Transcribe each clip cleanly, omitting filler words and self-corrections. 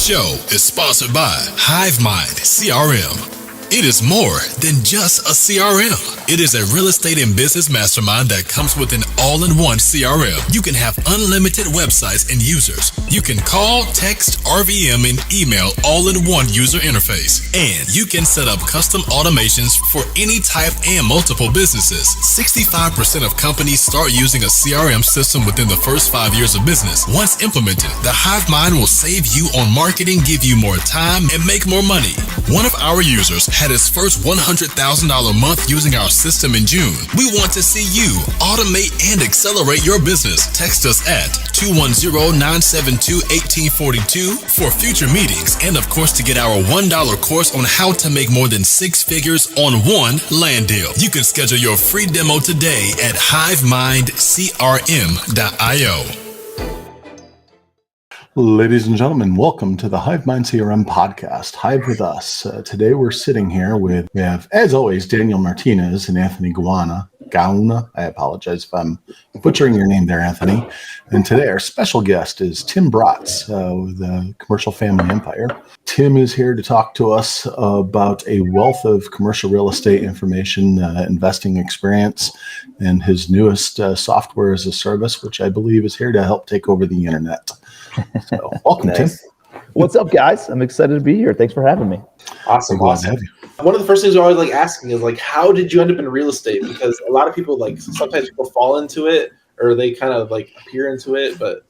show is sponsored by HiveMind CRM. It is more than just a CRM. It is a real estate and business mastermind that comes with an all-in-one CRM. You can have unlimited websites and users. You can call, text, RVM, and email all in one user interface. And you can set up custom automations for any type and multiple businesses. 65% of companies start using a CRM system within the first 5 years of business. Once implemented, the HiveMind will save you on marketing, give you more time, and make more money. One of our users had his first $100,000 month using our system in June. We want to see you automate and accelerate your business. Text us at 210-972-1842 for future meetings, and of course to get our $1 course on how to make more than 6 figures on one land deal. You can schedule your free demo today at hivemindcrm.io. Ladies and gentlemen, welcome to the HiveMind CRM podcast, Hive with Us. Today we're sitting here we have, as always, Daniel Martinez and Anthony Gauna. I apologize if I'm butchering your name there, Anthony. And today our special guest is Tim Bratz with the Commercial Family Empire. Tim is here to talk to us about a wealth of commercial real estate information, investing experience, and his newest software as a service, which I believe is here to help take over the internet. So, welcome, Nice. Tim. What's up, guys? I'm excited to be here. Thanks for having me. Awesome. Glad to have you. One of the first things I always like asking is like, how did you end up in real estate? Because a lot of people sometimes people fall into it or they kind of appear into it, but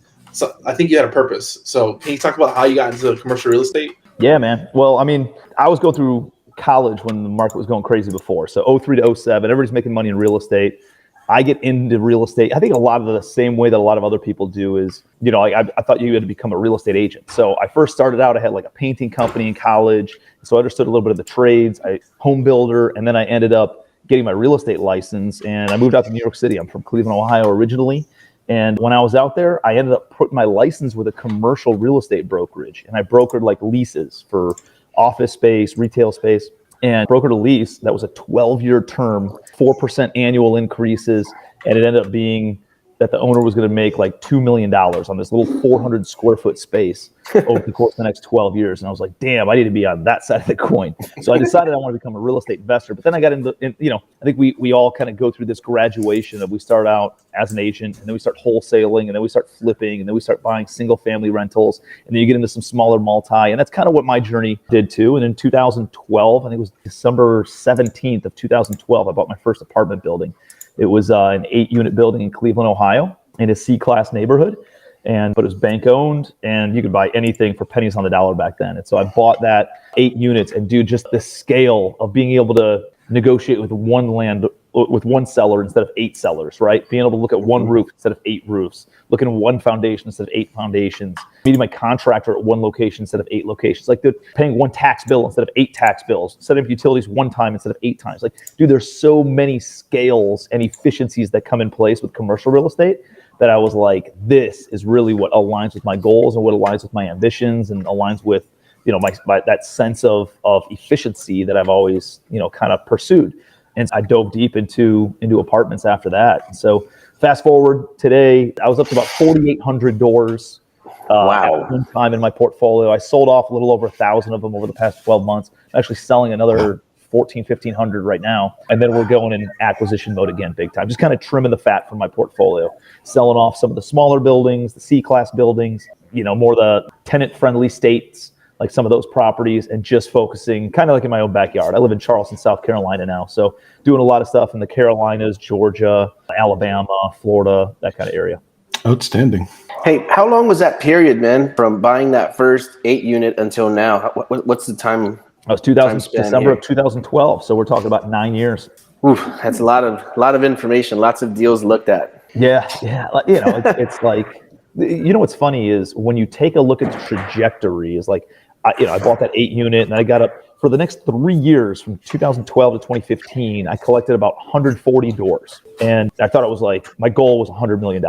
I think you had a purpose. So can you talk about how you got into commercial real estate? Yeah, man. Well, I mean, I was going through college when the market was going crazy before. So 03 to 07, everybody's making money in real estate. I get into real estate. I think a lot of the same way that a lot of other people do is, I thought you had to become a real estate agent. So I first started out, I had a painting company in college. So I understood a little bit of the trades, home builder, and then I ended up getting my real estate license and I moved out to New York City. I'm from Cleveland, Ohio originally. And when I was out there, I ended up putting my license with a commercial real estate brokerage. And I brokered leases for office space, retail space. And brokered a lease that was a 12-year term, 4% annual increases, and it ended up being that the owner was going to make $2 million on this little 400 square foot space over the course of the next 12 years. And I was like, damn, I need to be on that side of the coin. So I decided I want to become a real estate investor. But then I got into, I think we all kind of go through this graduation of we start out as an agent, and then we start wholesaling, and then we start flipping, and then we start buying single family rentals, and then you get into some smaller multi. And that's kind of what my journey did too. And in 2012, I think it was December 17th of 2012, I bought my first apartment building. It was an 8-unit building in Cleveland, Ohio, in a C-class neighborhood, but it was bank owned, and you could buy anything for pennies on the dollar back then. And so I bought that 8 units, and dude, just the scale of being able to negotiate with one seller instead of 8 sellers, right? Being able to look at one roof instead of 8 roofs, looking at one foundation instead of 8 foundations, meeting my contractor at one location instead of 8 locations, paying one tax bill instead of 8 tax bills, setting up utilities one time instead of 8 times. Dude, there's so many scales and efficiencies that come in place with commercial real estate that I was like, this is really what aligns with my goals and what aligns with my ambitions and aligns with my that sense of efficiency that I've always, kind of pursued. And I dove deep into apartments after that. And so fast forward today, I was up to about 4,800 doors at one time in my portfolio. I sold off a little over 1,000 of them over the past 12 months. I'm actually selling another 1,500 right now. And then we're going in acquisition mode again, big time. Just kind of trimming the fat from my portfolio, selling off some of the smaller buildings, the C-class buildings, more the tenant-friendly states, like some of those properties, and just focusing kind of in my own backyard. I live in Charleston, South Carolina now. So doing a lot of stuff in the Carolinas, Georgia, Alabama, Florida, that kind of area. Outstanding. Hey, how long was that period, man, from buying that first 8 unit until now? What's the time? That was December of 2012. So we're talking about 9 years. Oof, that's a lot of information, lots of deals looked at. Yeah. It's what's funny is when you take a look at the trajectory is I bought that 8 unit and I got up for the next 3 years from 2012 to 2015. I collected about 140 doors, and I thought it was my goal was $100 million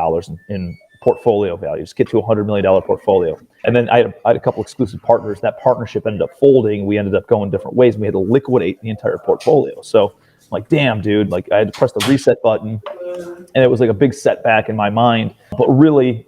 in portfolio value, just get to a $100 million portfolio. And then I had a couple exclusive partners. That partnership ended up folding. We ended up going different ways. And we had to liquidate the entire portfolio. So I'm like, damn, dude, I had to press the reset button, and it was a big setback in my mind. But really,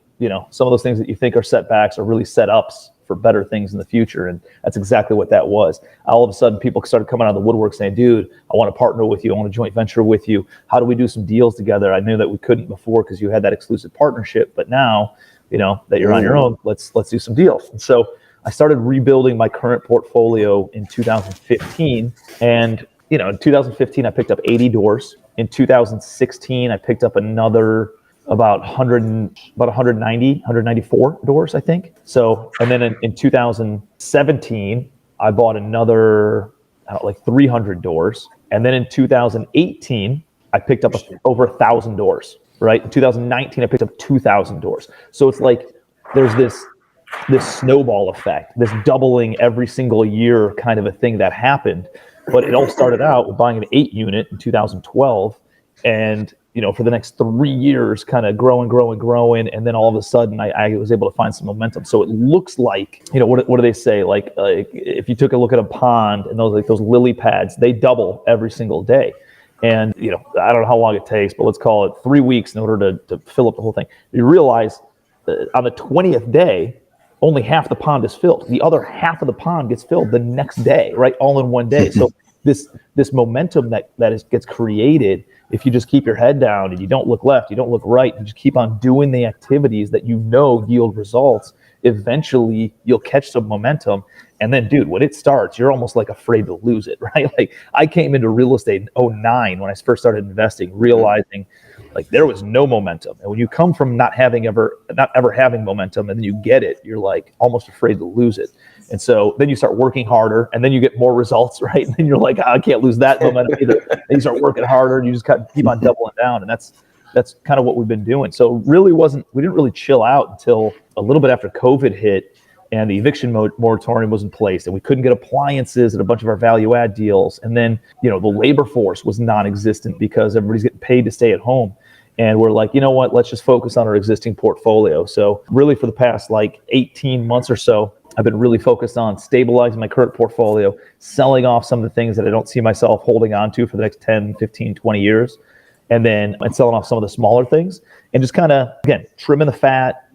some of those things that you think are setbacks are really setups for better things in the future. And that's exactly what that was. All of a sudden, people started coming out of the woodwork saying, dude, I want to partner with you. I want a joint venture with you. How do we do some deals together? I knew that we couldn't before because you had that exclusive partnership. But now, that you're on your own, let's do some deals. And so I started rebuilding my current portfolio in 2015. And, in 2015, I picked up 80 doors. In 2016, I picked up another about 194 doors, I think. So, and then in 2017, I bought another 300 doors. And then in 2018, I picked up over 1,000 doors, right? In 2019, I picked up 2,000 doors. So it's like there's this snowball effect, this doubling every single year kind of a thing that happened. But it all started out with buying an 8 unit in 2012. And, for the next 3 years, kind of growing. And then all of a sudden I was able to find some momentum. So it looks like, what do they say? Like if you took a look at a pond and those lily pads, they double every single day. And, I don't know how long it takes, but let's call it 3 weeks in order to fill up the whole thing. You realize that on the 20th day, only half the pond is filled. The other half of the pond gets filled the next day, right? All in one day. So this momentum that gets created if you just keep your head down and you don't look left, you don't look right, you just keep on doing the activities that yield results, eventually you'll catch some momentum. And then, dude, when it starts, you're almost like afraid to lose it, right? Like I came into real estate in 2009 when I first started investing, realizing like there was no momentum. And when you come from not ever having momentum and then you get it, you're like almost afraid to lose it. And so then you start working harder and then you get more results, right? And then you're like, I can't lose that momentum either. And you start working harder and you just keep on doubling down. And that's kind of what we've been doing. So we didn't really chill out until a little bit after COVID hit and the eviction moratorium was in place and we couldn't get appliances at a bunch of our value add deals. And then, the labor force was non-existent because everybody's getting paid to stay at home. And we're like, you know what, let's just focus on our existing portfolio. So really for the past 18 months or so, I've been really focused on stabilizing my current portfolio, selling off some of the things that I don't see myself holding on to for the next 10, 15, 20 years. And selling off some of the smaller things and just kind of, again, trimming the fat,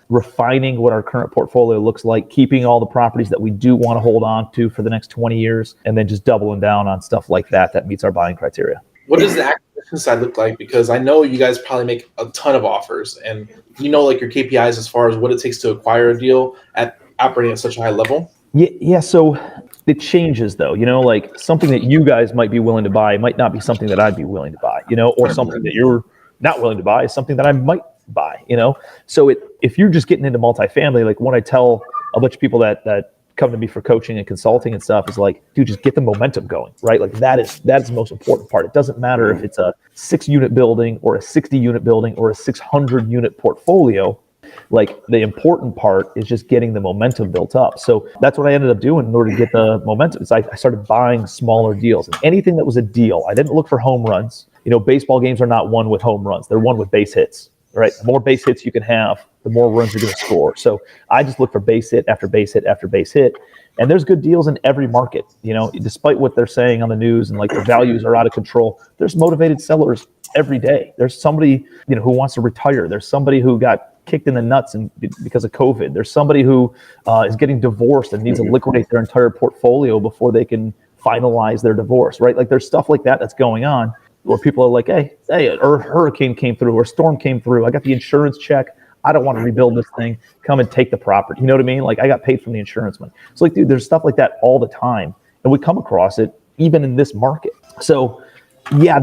refining what our current portfolio looks like, keeping all the properties that we do want to hold on to for the next 20 years, and then just doubling down on stuff like that meets our buying criteria. What does the acquisition side look like? Because I know you guys probably make a ton of offers and your KPIs as far as what it takes to acquire a deal at operating at such a high level. Yeah. So it changes though, like something that you guys might be willing to buy might not be something that I'd be willing to buy, or something that you're not willing to buy is something that I might buy, So if you're just getting into multifamily, like when I tell a bunch of people that come to me for coaching and consulting and stuff is like, dude, just get the momentum going, right? Like that is the most important part. It doesn't matter if it's a 6-unit building or a 60-unit building or a 600-unit portfolio. Like the important part is just getting the momentum built up. So that's what I ended up doing in order to get the momentum. Is I started buying smaller deals, and anything that was a deal. I didn't look for home runs. Baseball games are not won with home runs. They're won with base hits, right? The more base hits you can have, the more runs you're going to score. So I just look for base hit after base hit after base hit. And there's good deals in every market, despite what they're saying on the news and like the values are out of control. There's motivated sellers every day. There's somebody, who wants to retire. There's somebody who got kicked in the nuts because of COVID. There's somebody who is getting divorced and needs to liquidate their entire portfolio before they can finalize their divorce, right? Like there's stuff like that that's going on where people are like, hey, a hurricane came through or a storm came through. I got the insurance check. I don't want to rebuild this thing. Come and take the property. You know what I mean? Like I got paid from the insurance money. So like, dude, there's stuff like that all the time. And we come across it even in this market. So yeah,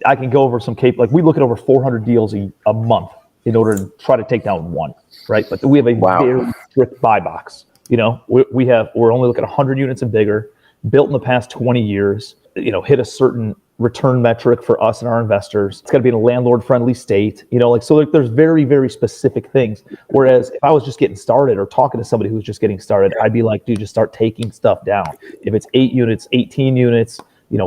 I can go over some like we look at over 400 deals a month in order to try to take down one, right? But we have a very strict buy box. We're only looking at 100 units and bigger, built in the past 20 years, hit a certain return metric for us and our investors. It's got to be in a landlord-friendly state, so there's very, very specific things. Whereas if I was just getting started or talking to somebody who's just getting started, I'd be like, dude, just start taking stuff down. If it's 8 units, 18 units,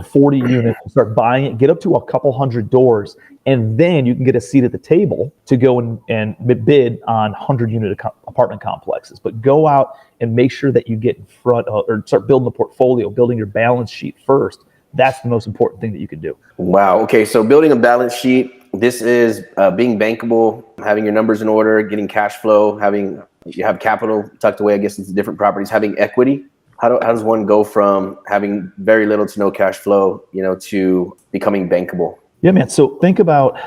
40 units, start buying it, get up to a couple hundred doors, and then you can get a seat at the table to go and bid on 100-unit apartment complexes. But go out and make sure that you get in front of, or start building the portfolio, building your balance sheet first. That's the most important thing that you can do. Wow. Okay. So building a balance sheet, this is being bankable, having your numbers in order, getting cash flow, having You have capital tucked away, I guess, into different properties. Having equity, how does one go from having very little to no cash flow, to becoming bankable? Yeah, man. So think about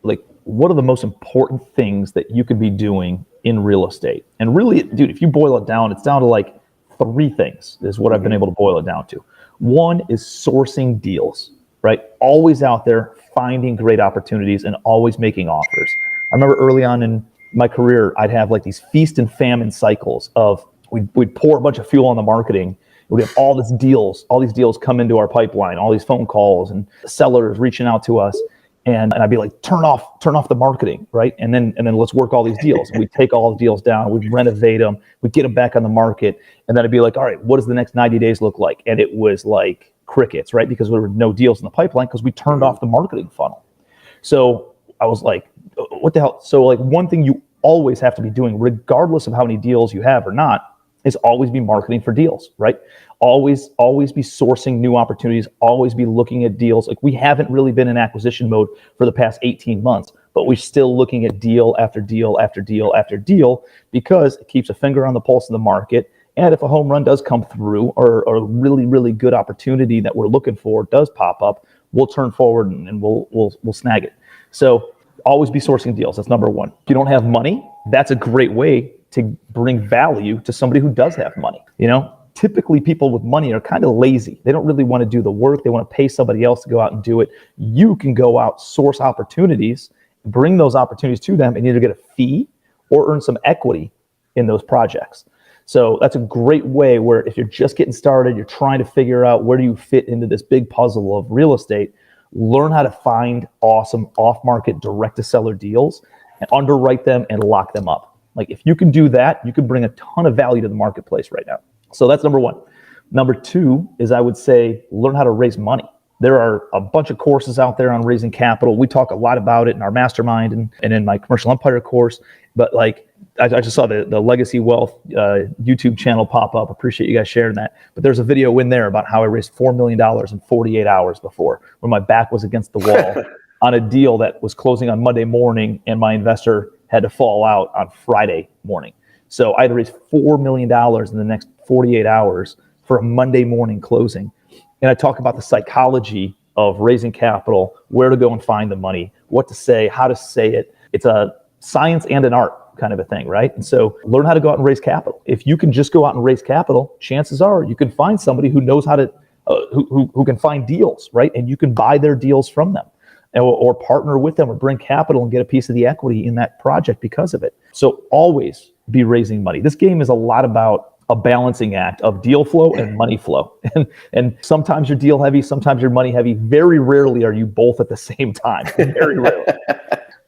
like, what are the most important things that you could be doing in real estate? And really, dude, if you boil it down, it's down to like 3 things is what I've been able to boil it down to. One is sourcing deals, right? Always out there finding great opportunities and always making offers. I remember early on in my career, I'd have like these feast and famine cycles of we'd pour a bunch of fuel on the marketing. We'd have all these deals come into our pipeline, all these phone calls and sellers reaching out to us. And I'd be like, turn off the marketing, right? And then let's work all these deals. And we'd take all the deals down, we'd renovate them, we'd get them back on the market. And then I'd be like, all right, what does the next 90 days look like? And it was like crickets, right? Because there were no deals in the pipeline because we turned off the marketing funnel. So I was like, what the hell? So like, one thing you always have to be doing, regardless of how many deals you have or not, is always be marketing for deals, right? Always be sourcing new opportunities, always be looking at deals. Like, we haven't really been in acquisition mode for the past 18 months, but we're still looking at deal after deal after deal after deal because it keeps a finger on the pulse of the market. And if a home run does come through or a really, really good opportunity that we're looking for does pop up, we'll turn forward and we'll snag it. So always be sourcing deals. That's number one. If you don't have money, that's a great way to bring value to somebody who does have money. Typically people with money are kind of lazy. They don't really want to do the work. They want to pay somebody else to go out and do it. You can go out, source opportunities, bring those opportunities to them and either get a fee or earn some equity in those projects. So that's a great way where if you're just getting started, you're trying to figure out where do you fit into this big puzzle of real estate, learn how to find awesome off-market direct-to-seller deals and underwrite them and lock them up. Like, if you can do that, you can bring a ton of value to the marketplace right now. So that's number one. Number two is, I would say, learn how to raise money. There are a bunch of courses out there on raising capital. We talk a lot about it in our mastermind and in my commercial empire course. But like, I just saw the Legacy Wealth YouTube channel pop up. Appreciate you guys sharing that. But there's a video in there about how I raised $4 million in 48 hours before, when my back was against the wall on a deal that was closing on Monday morning and my investor had to fall out on Friday morning. So I had to raise $4 million in the next 48 hours for a Monday morning closing. And I talk about the psychology of raising capital, where to go and find the money, what to say, how to say it. It's a science and an art kind of a thing, right? And so learn how to go out and raise capital. If you can just go out and raise capital, chances are you can find somebody who knows how to, who can find deals, right? And you can buy their deals from them. Or partner with them or bring capital and get a piece of the equity in that project because of it. So always be raising money. This game is a lot about a balancing act of deal flow and money flow. And sometimes you're deal heavy, sometimes you're money heavy. Very rarely are you both at the same time. Very rarely.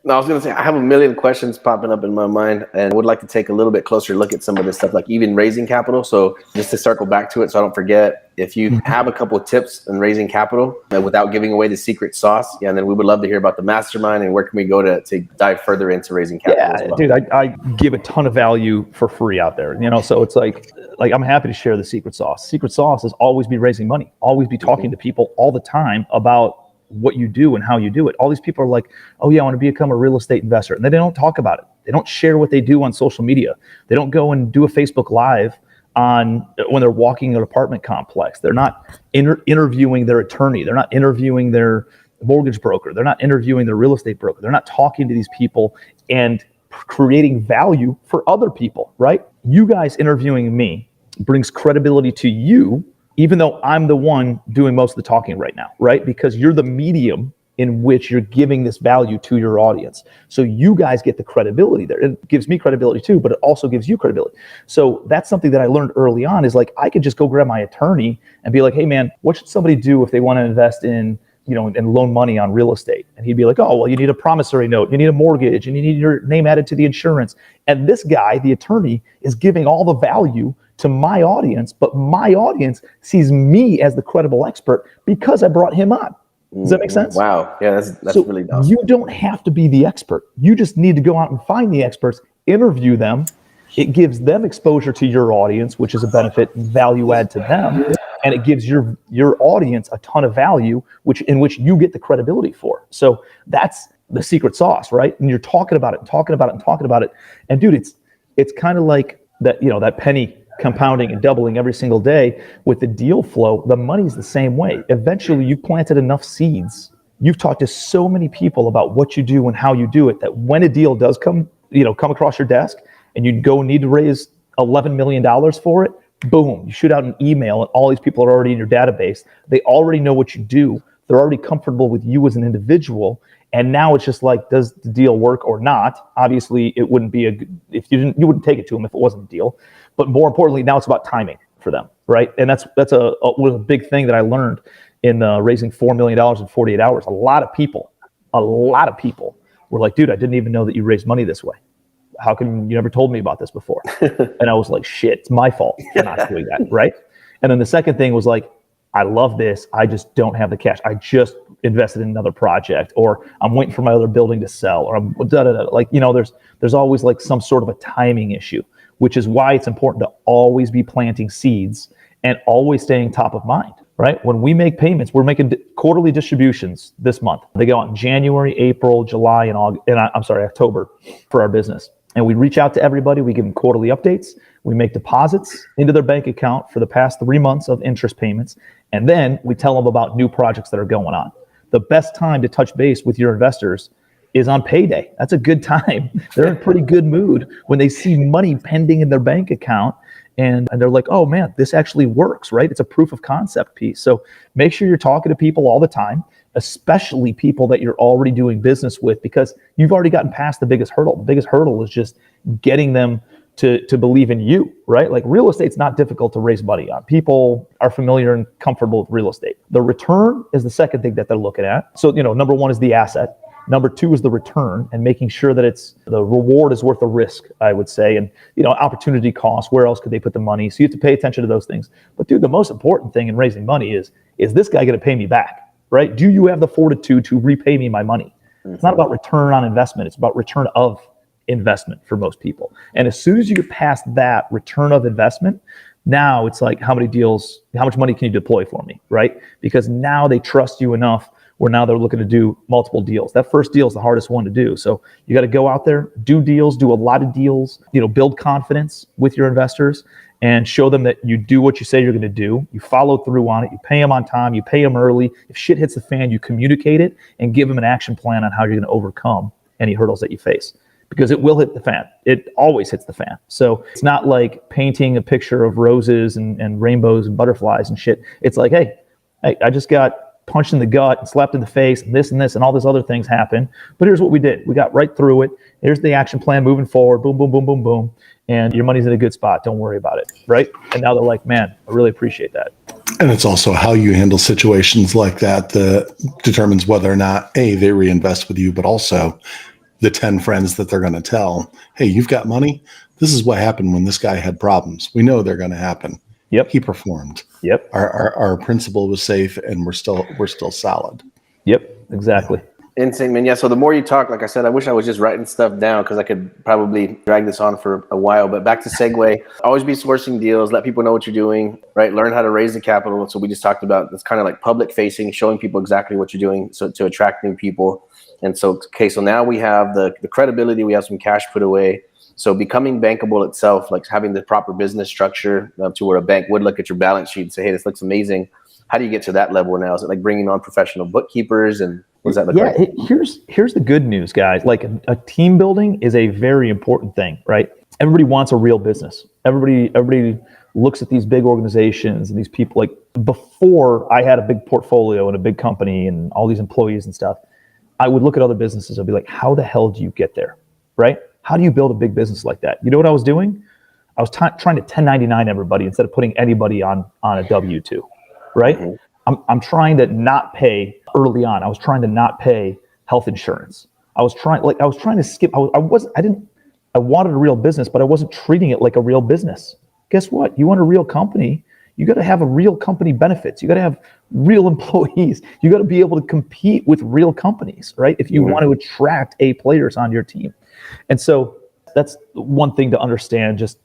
No, I was going to say, I have a million questions popping up in my mind and would like to take a little bit closer look at some of this stuff, like even raising capital. So just to circle back to it so I don't forget, if you have a couple of tips in raising capital without giving away the secret sauce, and then we would love to hear about the mastermind and where can we go to dive further into raising capital. Yeah, well. Dude, I give a ton of value for free out there. So it's like I'm happy to share the secret sauce. Secret sauce is always be raising money, always be talking to people all the time about what you do and how you do it. All these people are like, oh yeah, I want to become a real estate investor. And then they don't talk about it. They don't share what they do on social media. They don't go and do a Facebook Live when they're walking an apartment complex. They're not interviewing their attorney. They're not interviewing their mortgage broker. They're not interviewing their real estate broker. They're not talking to these people and creating value for other people, right? You guys interviewing me brings credibility to you, even though I'm the one doing most of the talking right now, right? Because you're the medium in which you're giving this value to your audience. So you guys get the credibility there. It gives me credibility too, but it also gives you credibility. So that's something that I learned early on is like, I could just go grab my attorney and be like, hey man, what should somebody do if they want to invest in, and loan money on real estate? And he'd be like, oh, well, you need a promissory note, you need a mortgage, and you need your name added to the insurance. And this guy, the attorney, is giving all the value to my audience, but my audience sees me as the credible expert because I brought him on. Does that make sense? Wow. Yeah, that's so really awesome. You don't have to be the expert. You just need to go out and find the experts, interview them. It gives them exposure to your audience, which is a benefit and value add to them. And it gives your audience a ton of value, in which you get the credibility for. So that's the secret sauce, right? And you're talking about it. And dude, it's kind of like that, that penny compounding and doubling every single day with the deal flow. The money's the same way. Eventually you've planted enough seeds. You've talked to so many people about what you do and how you do it, that when a deal does come across your desk and you need to raise $11 million for it, boom, you shoot out an email and all these people are already in your database. They already know what you do. They're already comfortable with you as an individual. And now it's just like, does the deal work or not? Obviously, it wouldn't be you wouldn't take it to them if it wasn't a deal. But more importantly, now it's about timing for them, right? And that's a big thing that I learned in raising $4 million in 48 hours. A lot of people were like, dude, I didn't even know that you raised money this way. How come you never told me about this before? And I was like, shit, it's my fault for not doing that, right? And then the second thing was like, I love this. I just don't have the cash. I just invested in another project, or I'm waiting for my other building to sell, or I'm like, there's always like some sort of a timing issue, which is why it's important to always be planting seeds and always staying top of mind, right? When we make payments, we're making quarterly distributions this month. They go out in January, April, July, and October for our business. And we reach out to everybody. We give them quarterly updates. We make deposits into their bank account for the past 3 months of interest payments. And then we tell them about new projects that are going on. The best time to touch base with your investors is on payday. That's a good time. They're in a pretty good mood when they see money pending in their bank account. And they're like, oh man, this actually works, right? It's a proof of concept piece. So make sure you're talking to people all the time, especially people that you're already doing business with, because you've already gotten past the biggest hurdle. The biggest hurdle is just getting them to believe in you, right? Like real estate's not difficult to raise money on. People are familiar and comfortable with real estate. The return is the second thing that they're looking at. So, number one is the asset. Number two is the return, and making sure that the reward is worth the risk, I would say. And, opportunity cost, where else could they put the money? So you have to pay attention to those things. But dude, the most important thing in raising money is this guy going to pay me back, right? Do you have the fortitude to repay me my money? Mm-hmm. It's not about return on investment. It's about return of investment for most people. And as soon as you get past that return of investment, now it's like, how much money can you deploy for me, right? Because now they trust you enough where now they're looking to do multiple deals. That first deal is the hardest one to do. So you got to go out there, do deals, do a lot of deals, build confidence with your investors and show them that you do what you say you're going to do. You follow through on it. You pay them on time. You pay them early. If shit hits the fan, you communicate it and give them an action plan on how you're going to overcome any hurdles that you face, because it will hit the fan. It always hits the fan. So it's not like painting a picture of roses and rainbows and butterflies and shit. It's like, hey, I just got punched in the gut and slapped in the face and this and all these other things happen. But here's what we did. We got right through it. Here's the action plan moving forward. Boom, boom, boom, boom, boom. And your money's in a good spot. Don't worry about it. Right? And now they're like, man, I really appreciate that. And it's also how you handle situations like that determines whether or not, A, they reinvest with you, but also the 10 friends that they're going to tell, hey, you've got money. This is what happened when this guy had problems. We know they're going to happen. Yep. He performed. Yep. Our principal was safe, and we're still solid. Yep. Exactly. Insane, man. Yeah. So the more you talk, like I said, I wish I was just writing stuff down because I could probably drag this on for a while. But back to segue, always be sourcing deals. Let people know what you're doing, right? Learn how to raise the capital. So we just talked about it's kind of like public facing, showing people exactly what you're doing, so to attract new people. And so, okay, so now we have the credibility. We have some cash put away. So becoming bankable itself, like having the proper business structure to where a bank would look at your balance sheet and say, hey, this looks amazing. How do you get to that level now? Is it like bringing on professional bookkeepers, and what does that look like? Yeah, here's the good news, guys. Like a team building is a very important thing, right? Everybody wants a real business. Everybody looks at these big organizations and these people. Like before I had a big portfolio and a big company and all these employees and stuff, I would look at other businesses and be like, how the hell do you get there, right? How do you build a big business like that? You know what I was doing? I was trying to 1099 everybody instead of putting anybody on a W-2, right? Mm-hmm. I'm trying to not pay early on. I was trying to not pay health insurance. I was trying to skip. I wanted a real business, but I wasn't treating it like a real business. Guess what? You want a real company, you got to have a real company benefits. You got to have real employees. You got to be able to compete with real companies, right? If you want to attract A players on your team. And so that's one thing to understand, just,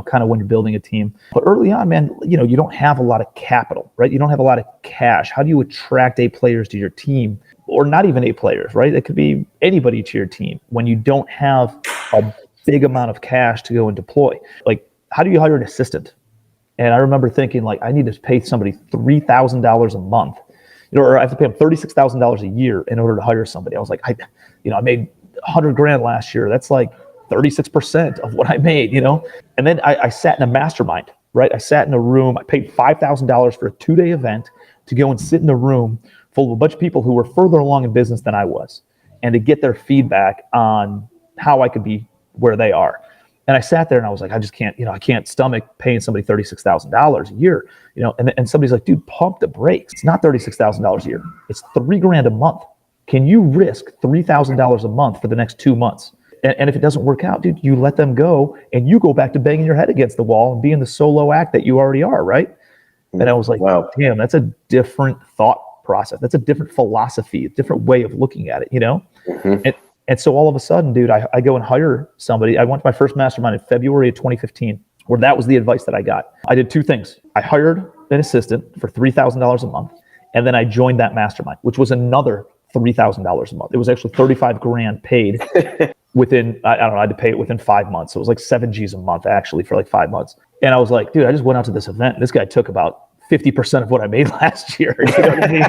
kind of when you're building a team. But early on, man, you don't have a lot of capital, right? You don't have a lot of cash. How do you attract A players to your team, or not even A players, right? It could be anybody to your team when you don't have a big amount of cash to go and deploy. Like, how do you hire an assistant? And I remember thinking, like, I need to pay somebody $3,000 a month, or I have to pay them $36,000 a year in order to hire somebody. I was like, I made $100,000 last year. That's like 36% of what I made, And then I sat in a mastermind, right? I sat in a room. I paid $5,000 for a 2-day event to go and sit in a room full of a bunch of people who were further along in business than I was, and to get their feedback on how I could be where they are. And I sat there and I was like, I just can't, I can't stomach paying somebody $36,000 a year, and somebody's like, dude, pump the brakes. It's not $36,000 a year. It's $3,000 a month. Can you risk $3,000 a month for the next 2 months? And if it doesn't work out, dude, you let them go and you go back to banging your head against the wall and being the solo act that you already are, right? And I was like, wow, damn, that's a different thought process. That's a different philosophy, a different way of looking at it, Mm-hmm. And so all of a sudden, dude, I go and hire somebody. I went to my first mastermind in February of 2015, where that was the advice that I got. I did 2 things. I hired an assistant for $3,000 a month, and then I joined that mastermind, which was another $3,000 a month. It was actually $35,000 paid within, I don't know, I had to pay it within 5 months. So it was like 7 G's a month, actually, for like 5 months. And I was like, dude, I just went out to this event. This guy took about 50% of what I made last year. You know what I mean?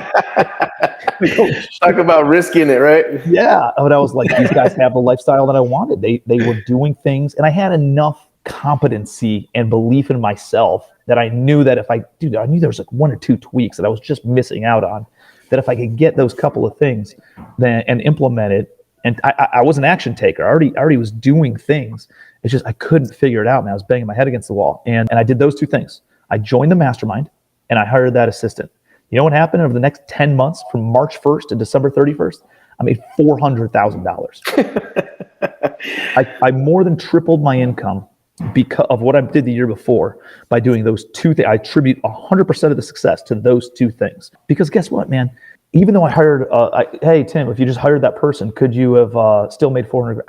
Talk about risking it, right? Yeah. But I was like, these guys have the lifestyle that I wanted. They were doing things, and I had enough competency and belief in myself that I knew that I knew there was like 1 or 2 tweaks that I was just missing out on, that if I could get those couple of things then and implement it, and I was an action taker. I already was doing things. It's just I couldn't figure it out, and I was banging my head against the wall. And I did those 2 things. I joined the mastermind, and I hired that assistant. You know what happened over the next 10 months, from March 1st to December 31st? I made $400,000. I more than tripled my income because of what I did the year before by doing those 2 things. I attribute 100% of the success to those 2 things. Because guess what, man? Even though I hired, hey, Tim, if you just hired that person, could you have still made $400,000?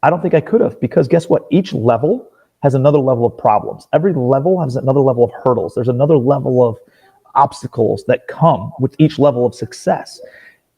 I don't think I could have, because guess what? Each level has another level of problems. Every level has another level of hurdles. There's another level of obstacles that come with each level of success.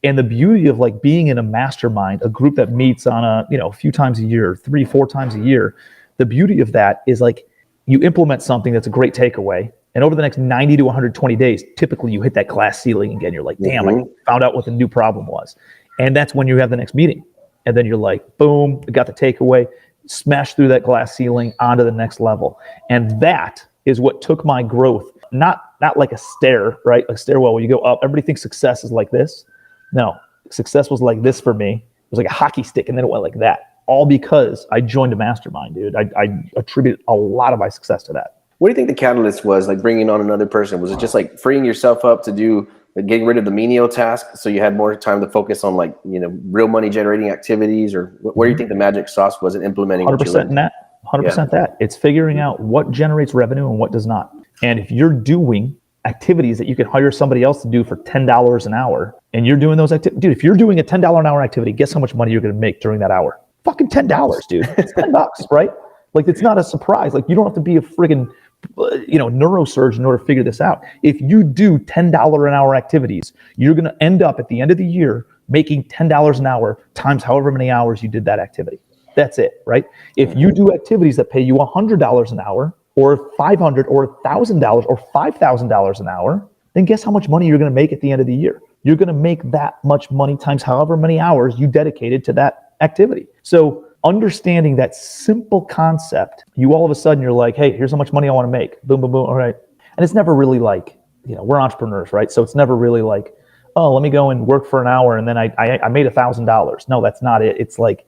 And the beauty of like being in a mastermind, a group that meets on a few times a year, 3-4 times a year, the beauty of that is like you implement something that's a great takeaway, and over the next 90 to 120 days, typically you hit that glass ceiling again. You're like, damn, I found out what the new problem was. And that's when you have the next meeting. And then you're like, boom, I got the takeaway, smash through that glass ceiling onto the next level. And that is what took my growth, not like a stair, right? A stairwell where you go up. Everybody thinks success is like this. No, success was like this for me. It was like a hockey stick, and then it went like that. All because I joined a mastermind, dude. I attribute a lot of my success to that. What do you think the catalyst was, like bringing on another person? Was it just like freeing yourself up to do, like getting rid of the menial task so you had more time to focus on like, real money generating activities? Or what do you think the magic sauce was in implementing? 100% in that. 100% that. It's figuring out what generates revenue and what does not. And if you're doing activities that you can hire somebody else to do for $10 an hour, and you're doing those activities, dude, if you're doing a $10 an hour activity, guess how much money you're going to make during that hour? Fucking $10, dude. It's $10, right? Like, it's not a surprise. Like, you don't have to be a friggin', neurosurgeon in order to figure this out. If you do $10 an hour activities, you're going to end up at the end of the year making $10 an hour times however many hours you did that activity. That's it, right? If you do activities that pay you $100 an hour, or $500 or $1,000 or $5,000 an hour, then guess how much money you're going to make at the end of the year? You're going to make that much money times however many hours you dedicated to that activity. So understanding that simple concept, you all of a sudden you're like, hey, here's how much money I want to make. Boom, boom, boom. All right. And it's never really like, we're entrepreneurs, right? So it's never really like, oh, let me go and work for an hour and then I made $1,000. No, that's not it. It's like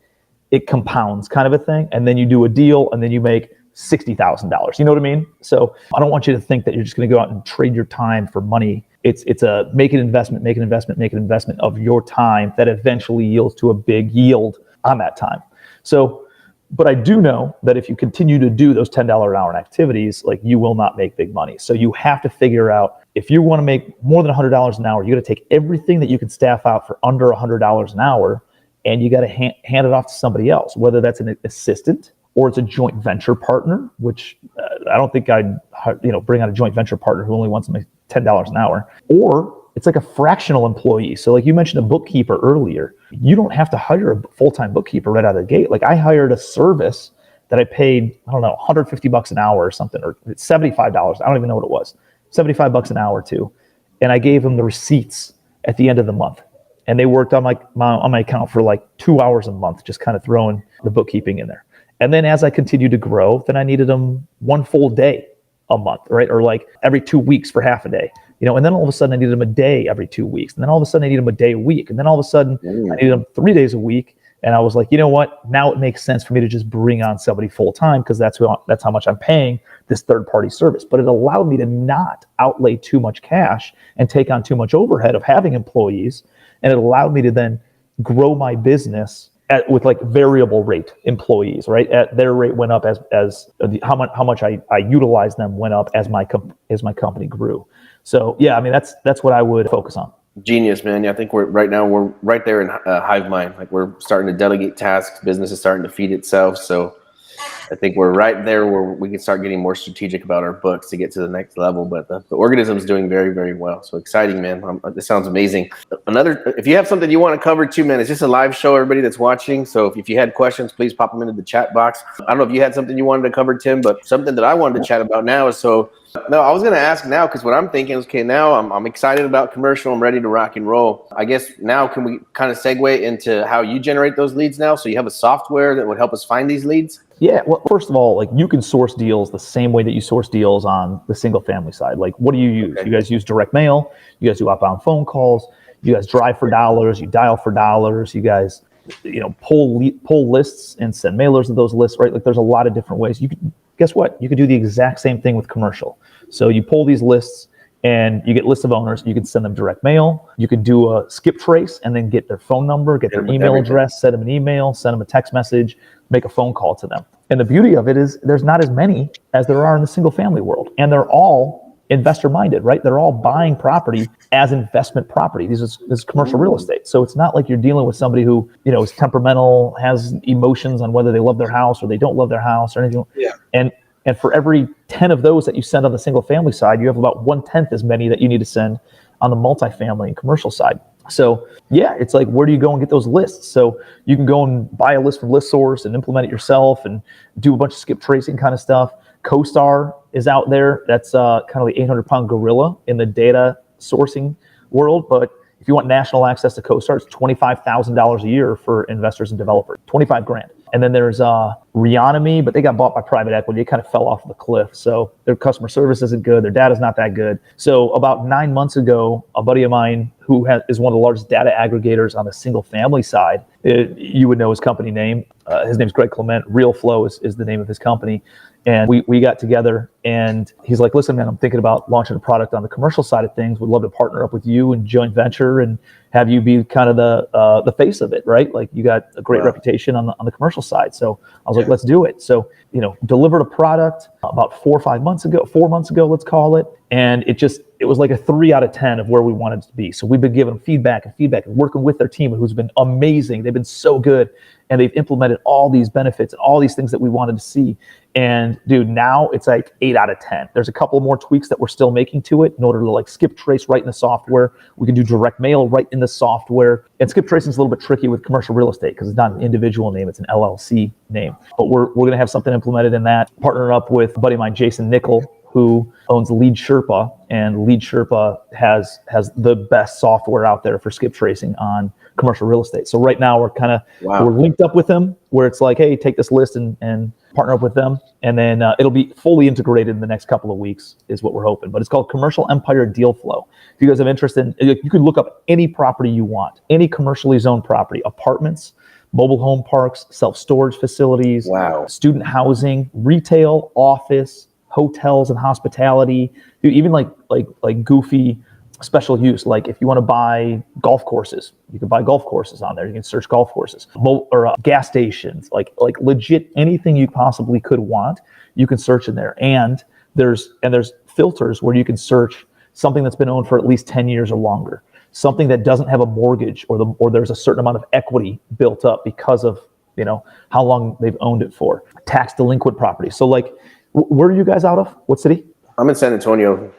it compounds kind of a thing. And then you do a deal and then you make $60,000. You know what I mean? So I don't want you to think that you're just going to go out and trade your time for money. It's a make an investment of your time that eventually yields to a big yield on that time. So, but I do know that if you continue to do those $10 an hour activities, like, you will not make big money. So you have to figure out, if you want to make more than $100 an hour, you got to take everything that you can staff out for under $100 an hour, and you got to hand it off to somebody else, whether that's an assistant or it's a joint venture partner, which I don't think I'd bring on a joint venture partner who only wants to make $10 an hour, or it's like a fractional employee. So like you mentioned a bookkeeper earlier, you don't have to hire a full-time bookkeeper right out of the gate. Like I hired a service that I paid, I don't know, $150 an hour or something, or $75. I don't even know what it was, $75 an hour too. And I gave them the receipts at the end of the month. And they worked on my account for like 2 hours a month, just kind of throwing the bookkeeping in there. And then as I continued to grow, then I needed them one full day a month, right? Or like every 2 weeks for half a day, and then all of a sudden I needed them a day every 2 weeks. And then all of a sudden I needed them a day a week. And then all of a sudden I needed them 3 days a week. And I was like, you know what? Now it makes sense for me to just bring on somebody full time because that's how much I'm paying this third party service. But it allowed me to not outlay too much cash and take on too much overhead of having employees. And it allowed me to then grow my business with like variable rate employees, right? Their rate went up as how much I utilized them went up as my company grew. So yeah, I mean that's what I would focus on. Genius, man. Yeah, I think we're right there in hive mind. Like we're starting to delegate tasks. Business is starting to feed itself. So I think we're right there where we can start getting more strategic about our books to get to the next level. But the organism is doing very, very well. So exciting, man. This sounds amazing. If you have something you want to cover too, man, it's just a live show, everybody that's watching. So if you had questions, please pop them into the chat box. I don't know if you had something you wanted to cover, Tim, but something that I wanted to chat about now is no, I was going to ask now because what I'm thinking is, okay, now I'm excited about commercial. I'm ready to rock and roll. I guess now can we kind of segue into how you generate those leads now? So you have a software that would help us find these leads? Yeah, well, first of all, like you can source deals the same way that you source deals on the single family side. Like what do you use? Okay. You guys use direct mail. You guys do outbound phone calls. You guys drive for dollars. You dial for dollars. You guys, pull lists and send mailers of those lists, right? Like there's a lot of different ways. Guess what? You could do the exact same thing with commercial. So you pull these lists and you get lists of owners. You can send them direct mail. You could do a skip trace and then get their phone number, get their email address, send them an email, send them a text message, make a phone call to them. And the beauty of it is there's not as many as there are in the single family world. And they're all investor minded, right? They're all buying property as investment property. This is commercial real estate. So it's not like you're dealing with somebody who, is temperamental, has emotions on whether they love their house or they don't love their house or anything. Yeah. And for every 10 of those that you send on the single family side, you have about 1/10 as many that you need to send on the multifamily and commercial side. So yeah, it's like, where do you go and get those lists? So you can go and buy a list from ListSource and implement it yourself and do a bunch of skip tracing kind of stuff. CoStar is out there. That's kind of the 800-pound gorilla in the data sourcing world. But if you want national access to CoStar, it's $25,000 a year for investors and developers, $25,000. And then there's Reonomy, but they got bought by private equity. It kind of fell off the cliff. So their customer service isn't good. Their data's not that good. So about 9 months ago, a buddy of mine who is one of the largest data aggregators on the single family side, you would know his company name. His name's Greg Clement. RealFlow is the name of his company. And we got together and he's like, listen, man, I'm thinking about launching a product on the commercial side of things. Would love to partner up with you and joint venture and have you be kind of the face of it, right? Like you got a great reputation on the commercial side. So I was like, let's do it. So, delivered a product about 4 months ago, let's call it. And it was like a 3 out of 10 of where we wanted to be. So we've been giving feedback and working with their team, who's been amazing. They've been so good. And they've implemented all these benefits and all these things that we wanted to see. And dude, now it's like 8 out of 10. There's a couple more tweaks that we're still making to it in order to like skip trace right in the software. We can do direct mail right in the software. And skip tracing is a little bit tricky with commercial real estate because it's not an individual name, it's an LLC name. But we're going to have something implemented in that. Partner up with a buddy of mine, Jason Nickel, who owns Lead Sherpa, and Lead Sherpa has the best software out there for skip tracing on commercial real estate. So right now we're linked up with them where it's like, hey, take this list and partner up with them. And then it'll be fully integrated in the next couple of weeks is what we're hoping. But it's called Commercial Empire Deal Flow. If you guys have interest in, you can look up any property you want, any commercially zoned property, apartments, mobile home parks, self-storage facilities, student housing, retail, office, hotels and hospitality, even like goofy special use. Like if you want to buy golf courses, you can buy golf courses on there. You can search golf courses or gas stations, like legit anything you possibly could want, you can search in there. And there's filters where you can search something that's been owned for at least 10 years or longer, something that doesn't have a mortgage or there's a certain amount of equity built up because of how long they've owned it for. Tax delinquent property. So like, where are you guys out of? What city? I'm in San Antonio.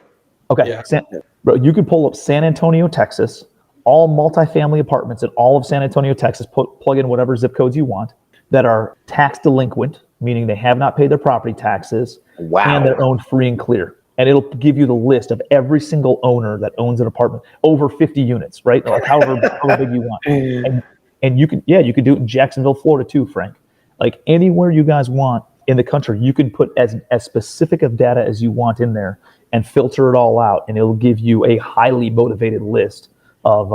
Okay. Yeah. Bro, you could pull up San Antonio, Texas, all multifamily apartments in all of San Antonio, Texas, plug in whatever zip codes you want that are tax delinquent, meaning they have not paid their property taxes. Wow. And they're owned free and clear. And it'll give you the list of every single owner that owns an apartment over 50 units, right? Like however big you want. And you could do it in Jacksonville, Florida too, Frank. Like anywhere you guys want in the country, you can put as specific of data as you want in there and filter it all out, and it'll give you a highly motivated list of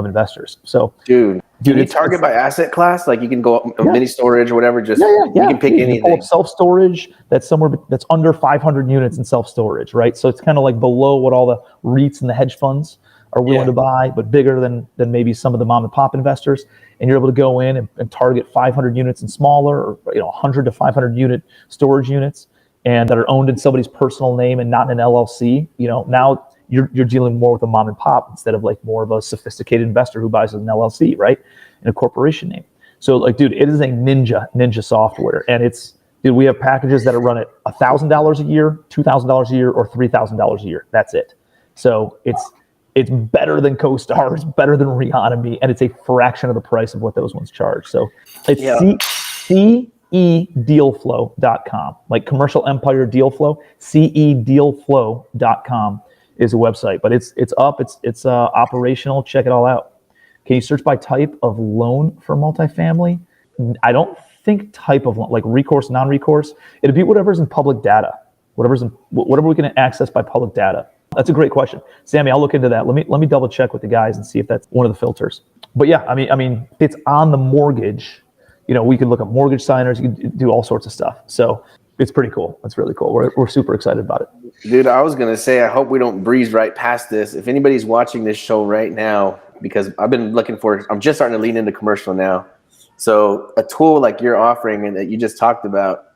investors. So, dude, you target by asset class? Like you can go mini storage or whatever. Just you can pick anything. You pull up self storage that's somewhere that's under 500 units in self storage, right? So it's kind of like below what all the REITs and the hedge funds are willing to buy, but bigger than maybe some of the mom and pop investors. And you're able to go in and target 500 units and smaller, or 100 to 500 unit storage units, and that are owned in somebody's personal name and not in an LLC. Now you're dealing more with a mom and pop instead of like more of a sophisticated investor who buys an LLC, right? In a corporation name. So like, dude, it is a ninja software. And we have packages that are run at $1,000 a year, $2,000 a year, or $3,000 a year. That's it. So it's better than CoStar, it's better than Reonomy, and it's a fraction of the price of what those ones charge. So it's cedealflow.com, like Commercial Empire Deal Flow. cedealflow.com is a website, but it's up, it's operational. Check it all out. Can you search by type of loan for multifamily? I don't think type of loan, like recourse, non-recourse. It'd be whatever's in public data, whatever we can access by public data. That's a great question, Sammy. I'll look into that. Let me double check with the guys and see if that's one of the filters. But yeah, I mean, if it's on the mortgage, we can look up mortgage signers. You can do all sorts of stuff. So it's pretty cool. It's really cool. We're super excited about it. Dude, I was gonna say, I hope we don't breeze right past this. If anybody's watching this show right now, because I'm just starting to lean into commercial now. So a tool like you're offering and that you just talked about,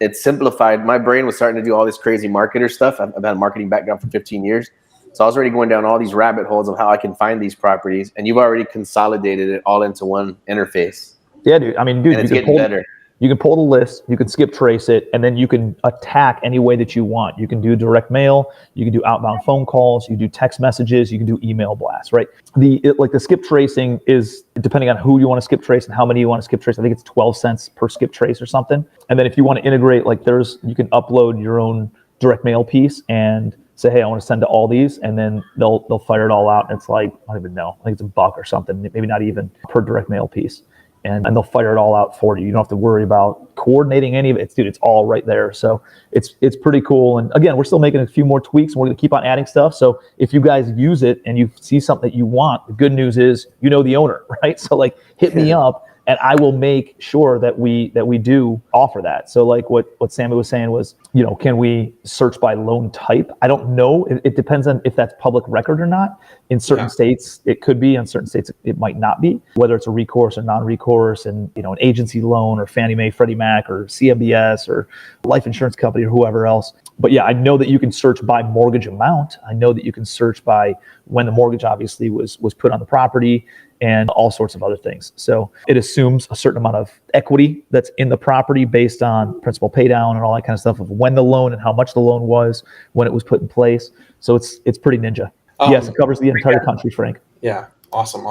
it's simplified. My brain was starting to do all this crazy marketer stuff. I've had a marketing background for 15 years. So I was already going down all these rabbit holes of how I can find these properties. And you've already consolidated it all into one interface. Yeah, dude. I mean, dude, and it's getting better. You can pull the list, you can skip trace it, and then you can attack any way that you want. You can do direct mail, you can do outbound phone calls, you can do text messages, you can do email blasts, right? The skip tracing is depending on who you want to skip trace and how many you want to skip trace. I think it's 12 cents per skip trace or something. And then if you want to integrate, you can upload your own direct mail piece and say, hey, I want to send to all these, and then they'll fire it all out. And it's like, I don't even know, I think it's $1 or something, maybe not even per direct mail piece. And they'll fire it all out for you. You don't have to worry about coordinating any of it. It's all right there. So it's pretty cool. And again, we're still making a few more tweaks, and we're going to keep on adding stuff. So if you guys use it and you see something that you want, the good news is the owner, right? So like hit me up, and I will make sure that we do offer that. So like what Sammy was saying was, can we search by loan type? I don't know. It depends on if that's public record or not. In certain states, it could be. In certain states, it might not be. Whether it's a recourse or non-recourse, and an agency loan or Fannie Mae, Freddie Mac, or CMBS or life insurance company or whoever else. But yeah, I know that you can search by mortgage amount. I know that you can search by when the mortgage obviously was put on the property, and all sorts of other things. So it assumes a certain amount of equity that's in the property based on principal pay down and all that kind of stuff of when the loan and how much the loan was when it was put in place. So it's pretty ninja. Yes, it covers the entire country, Frank. Yeah, awesome.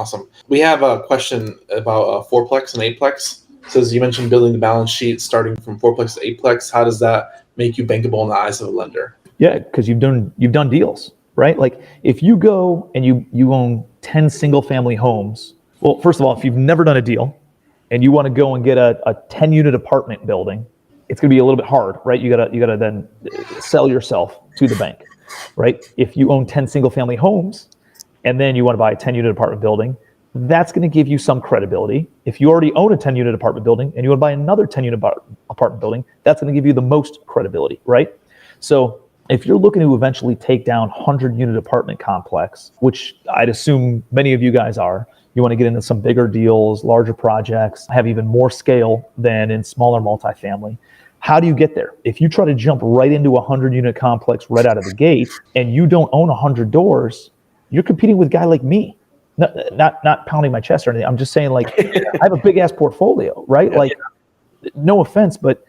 We have a question about fourplex and eightplex. It says you mentioned building the balance sheet starting from fourplex to eightplex. How does that make you bankable in the eyes of a lender? Yeah, because you've done deals, right? Like if you go and you own 10 single family homes. Well, first of all, if you've never done a deal and you want to go and get a 10 unit apartment building, it's going to be a little bit hard, right? You gotta then sell yourself to the bank, right? If you own 10 single family homes and then you want to buy a 10 unit apartment building, that's going to give you some credibility. If you already own a 10 unit apartment building and you want to buy another 10 unit apartment building, that's going to give you the most credibility, right? So if you're looking to eventually take down 100 unit apartment complex, which I'd assume many of you guys are, you want to get into some bigger deals, larger projects, have even more scale than in smaller multifamily. How do you get there? If you try to jump right into a 100 unit complex right out of the gate and you don't own 100 doors, you're competing with a guy like me. not pounding my chest or anything. I'm just saying, like, I have a big ass portfolio, right? Like, no offense, but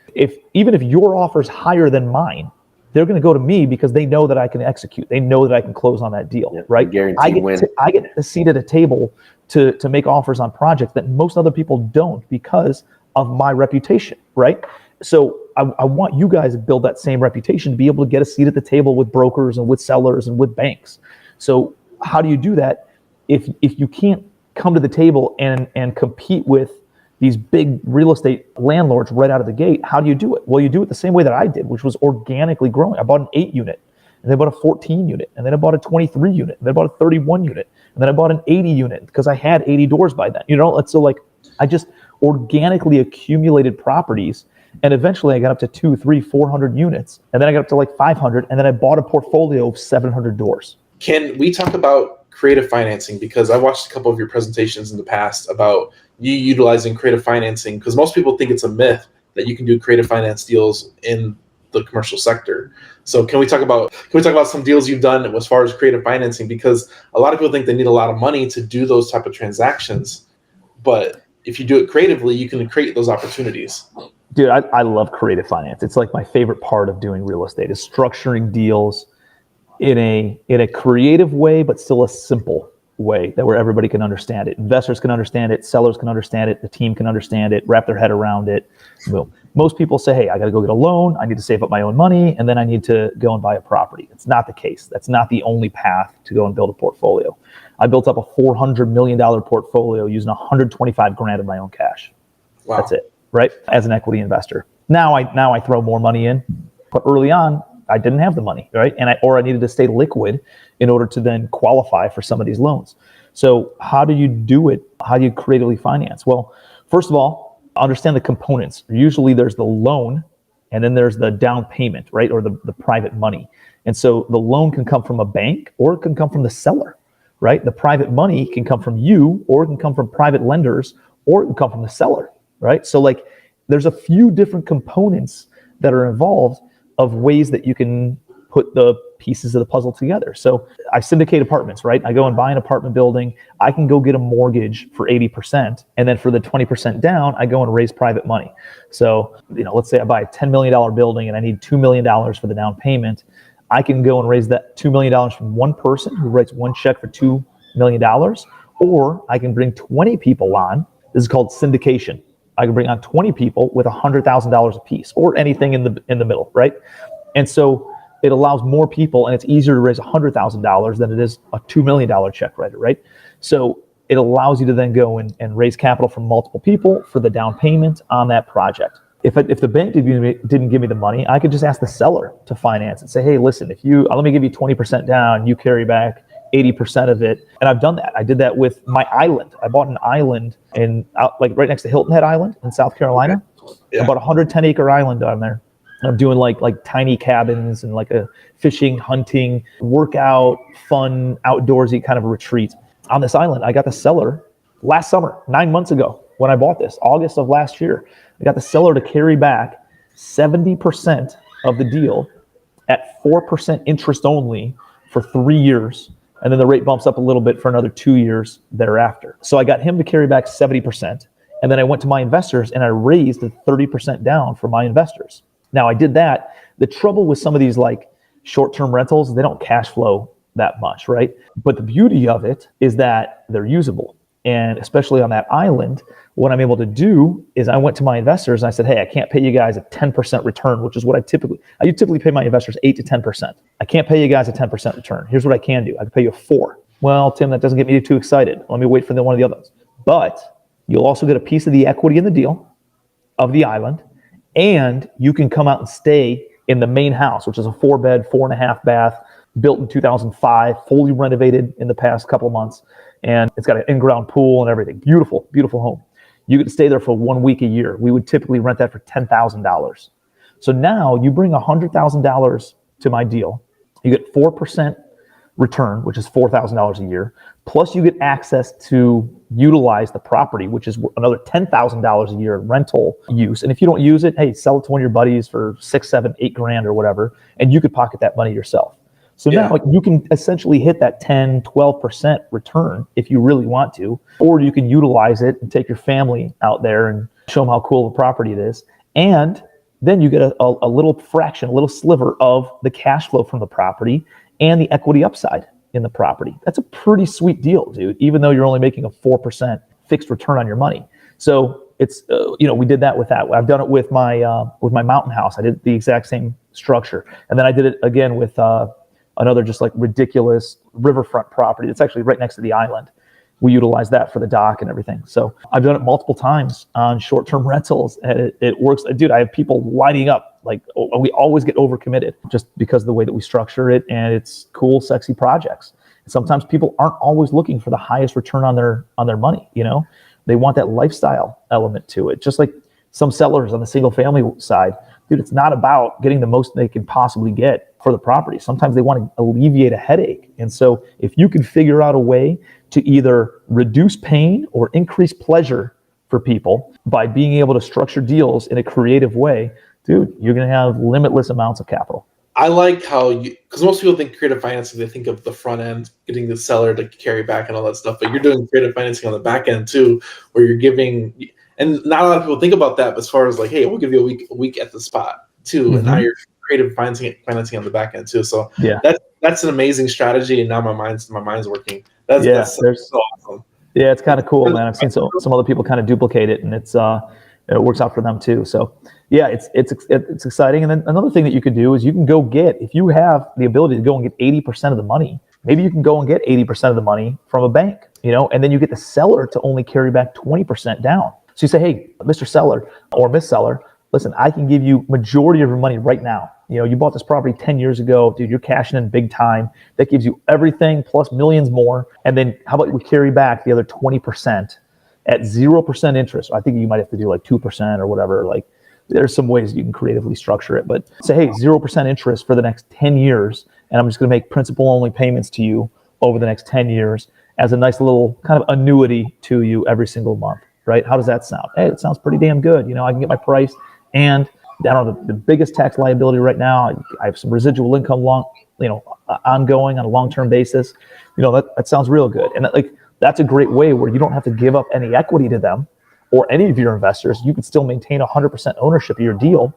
even if your offer is higher than mine, they're going to go to me because they know that I can execute. They know that I can close on that deal, right? Guaranteed win. I get a seat at a table to make offers on projects that most other people don't because of my reputation, right? So I want you guys to build that same reputation to be able to get a seat at the table with brokers and with sellers and with banks. So how do you do that if you can't come to the table and compete with these big real estate landlords right out of the gate? How do you do it? Well, you do it the same way that I did, which was organically growing. I bought an 8 unit, and then I bought a 14 unit, and then I bought a 23 unit, and then I bought a 31 unit, and then I bought an 80 unit because I had 80 doors by then. So like I just organically accumulated properties, and eventually I got up to 200, 300, 400 units, and then I got up to like 500, and then I bought a portfolio of 700 doors. Can we talk about creative financing? Because I watched a couple of your presentations in the past about you utilizing creative financing, because most people think it's a myth that you can do creative finance deals in the commercial sector. So can we talk about some deals you've done as far as creative financing? Because a lot of people think they need a lot of money to do those type of transactions, but if you do it creatively, you can create those opportunities. Dude, I love creative finance. It's like my favorite part of doing real estate is structuring deals in a creative way, but still a simple way where everybody can understand it. Investors can understand it, sellers can understand it, the team can understand it, wrap their head around it. Well, most people say, hey, I got to go get a loan, I need to save up my own money, and then I need to go and buy a property. It's not the case. That's not the only path to go and build a portfolio. I built up a $400 million portfolio using 125 grand of my own cash. Wow. That's it, right? As an equity investor. Now I throw more money in, but early on, I didn't have the money, right? And I needed to stay liquid in order to then qualify for some of these loans. So how do you do it? How do you creatively finance? Well, first of all, understand the components. Usually there's the loan and then there's the down payment, right? Or the private money. And so the loan can come from a bank or it can come from the seller, right? The private money can come from you, or it can come from private lenders, or it can come from the seller, right? So like there's a few different components that are involved of ways that you can put the pieces of the puzzle together. So I syndicate apartments, right? I go and buy an apartment building. I can go get a mortgage for 80%. And then for the 20% down, I go and raise private money. So, let's say I buy a $10 million building and I need $2 million for the down payment. I can go and raise that $2 million from one person who writes one check for $2 million, or I can bring 20 people on. This is called syndication. I can bring on 20 people with $100,000 a piece, or anything in the middle, right? And so it allows more people, and it's easier to raise $100,000 than it is a $2 million check writer, right? So it allows you to then go and raise capital from multiple people for the down payment on that project. If the bank didn't give me the money, I could just ask the seller to finance and say, hey, listen, let me give you 20% down, you carry back 80% of it. And I've done that. I did that with my island. I bought an island right next to Hilton Head Island in South Carolina. Okay. Yeah. About 110 acre island down there. And I'm doing like tiny cabins and like a fishing, hunting, workout, fun, outdoorsy kind of a retreat on this island. I got the seller last summer, 9 months ago when I bought this, August of last year. I got the seller to carry back 70% of the deal at 4% interest only for 3 years. And then the rate bumps up a little bit for another 2 years thereafter. So I got him to carry back 70%. And then I went to my investors and I raised the 30% down for my investors. Now I did that. The trouble with some of these like short-term rentals, they don't cash flow that much, right? But the beauty of it is that they're usable. And especially on that island, what I'm able to do is I went to my investors and I said, hey, I can't pay you guys a 10% return, which is what I typically pay my investors 8 to 10%. I can't pay you guys a 10% return. Here's what I can do. I can pay you a 4. Well, Tim, that doesn't get me too excited. Let me wait for one of the others. But you'll also get a piece of the equity in the deal of the island, and you can come out and stay in the main house, which is a 4-bed, 4.5 bath, built in 2005, fully renovated in the past couple of months. And it's got an in-ground pool and everything. Beautiful, beautiful home. You could stay there for 1 week a year. We would typically rent that for $10,000. So now you bring $100,000 to my deal. You get 4% return, which is $4,000 a year. Plus you get access to utilize the property, which is another $10,000 a year in rental use. And if you don't use it, hey, sell it to one of your buddies for $6, $7, $8 grand or whatever, and you could pocket that money yourself. So now you can essentially hit that 10, 12% return if you really want to, or you can utilize it and take your family out there and show them how cool the property it is. And then you get a little fraction, a little sliver of the cash flow from the property and the equity upside in the property. That's a pretty sweet deal, dude, even though you're only making a 4% fixed return on your money. So it's, we did that with that. I've done it with my mountain house. I did the exact same structure. And then I did it again with another just like ridiculous riverfront property. It's actually right next to the island. We utilize that for the dock and everything. So I've done it multiple times on short-term rentals, and it works. Dude, I have people lining up. Like, we always get overcommitted just because of the way that we structure it, and it's cool, sexy projects. Sometimes people aren't always looking for the highest return on their money. They want that lifestyle element to it. Just like some sellers on the single-family side, dude, it's not about getting the most they can possibly get for the property. Sometimes they want to alleviate a headache. And so if you can figure out a way to either reduce pain or increase pleasure for people by being able to structure deals in a creative way, dude, you're going to have limitless amounts of capital. I like how because most people think creative financing, they think of the front end, getting the seller to carry back and all that stuff. But you're doing creative financing on the back end too, where you're giving, and not a lot of people think about that. But as far as like, hey, we'll give you a week at the spot too, Mm-hmm. and now you're creative financing on the back end too. So yeah, that's an amazing strategy, and now my mind's working. That's so awesome. Yeah, it's kind of cool, man. I've seen some other people kind of duplicate it, and it works out for them too. So yeah, it's exciting. And then another thing that you could do is you can go get, if you have the ability to go and get 80% of the money, maybe you can go and get 80% of the money from a bank, and then you get the seller to only carry back 20% down. So you say, hey, Mr. Seller or Miss Seller, listen, I can give you majority of your money right now. You bought this property 10 years ago, dude, you're cashing in big time. That gives you everything plus millions more. And then how about we carry back the other 20% at 0% interest? I think you might have to do like 2% or whatever. Like, there's some ways you can creatively structure it, but say, hey, 0% interest for the next 10 years. And I'm just going to make principal only payments to you over the next 10 years as a nice little kind of annuity to you every single month, right? How does that sound? Hey, it sounds pretty damn good. I can get my price, and I don't know the biggest tax liability right now. I have some residual income ongoing on a long-term basis. That sounds real good. And that's a great way where you don't have to give up any equity to them or any of your investors. You can still maintain 100% ownership of your deal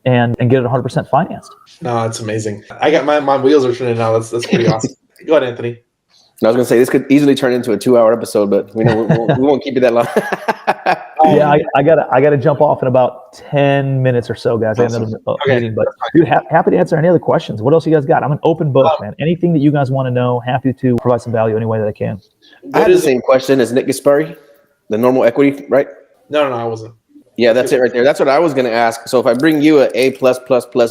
and get it 100% financed. No, that's amazing. I got my wheels are turning now. That's pretty awesome. Go ahead, Anthony. I was going to say this could easily turn into a 2-hour episode, but we won't keep it that long. Yeah, I gotta jump off in about 10 minutes or so, guys. Awesome. I have another meeting, but dude, happy to answer any other questions. What else you guys got? I'm an open book, man. Anything that you guys want to know, happy to provide some value any way that I can. I had the same question as Nick Gaspari, the normal equity, right? No, I wasn't. Yeah, that's it right there. That's what I was going to ask. So if I bring you a A+++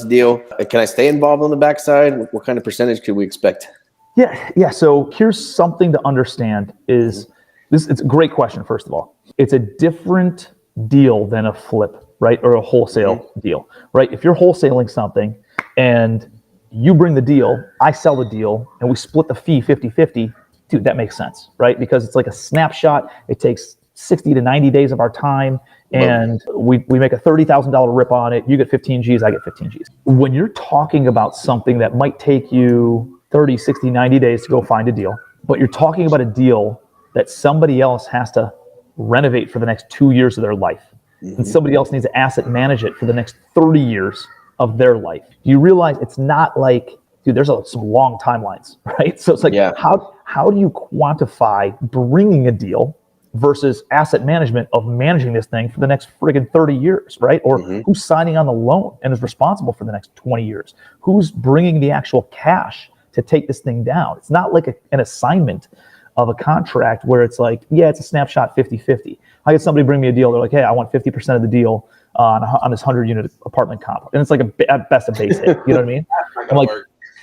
deal, can I stay involved on the backside? What kind of percentage could we expect? Yeah. So here's something to understand is this. It's a great question. First of all, it's a different deal than a flip, right? Or a wholesale deal, right? If you're wholesaling something and you bring the deal, I sell the deal, and we split the fee 50-50, dude, that makes sense, right? Because it's like a snapshot. It takes 60 to 90 days of our time, and we make a $30,000 rip on it. You get 15 G's, I get 15 G's. When you're talking about something that might take you 30, 60, 90 days to go find a deal, but you're talking about a deal that somebody else has to renovate for the next 2 years of their life, and somebody else needs to asset manage it for the next 30 years of their life. You realize it's not like, dude, there's some long timelines, right? So it's like, how do you quantify bringing a deal versus asset management of managing this thing for the next friggin' 30 years, right? Or who's signing on the loan and is responsible for the next 20 years? Who's bringing the actual cash to take this thing down? It's not like an assignment of a contract where it's like, yeah, it's a snapshot 50-50. I get somebody bring me a deal. They're like, hey, I want 50% of the deal on this 100-unit apartment complex. And it's like at best a base hit. You know what I mean?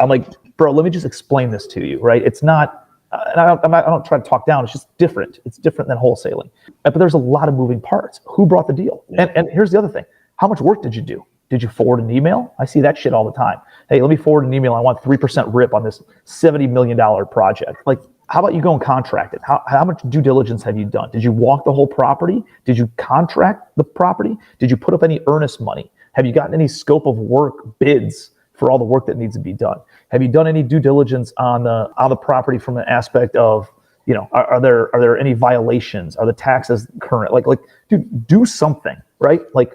I'm like, bro, let me just explain this to you, right? It's not, and I don't try to talk down. It's just different. It's different than wholesaling. But there's a lot of moving parts. Who brought the deal? And here's the other thing. How much work did you do? Did you forward an email? I see that shit all the time. Hey, let me forward an email. I want 3% rip on this $70 million project. Like, how about you go and contract it? How much due diligence have you done? Did you walk the whole property? Did you contract the property? Did you put up any earnest money? Have you gotten any scope of work bids for all the work that needs to be done. Have you done any due diligence on the property from the aspect of, are there any violations? Are the taxes current? Like, dude, do something, right? Like,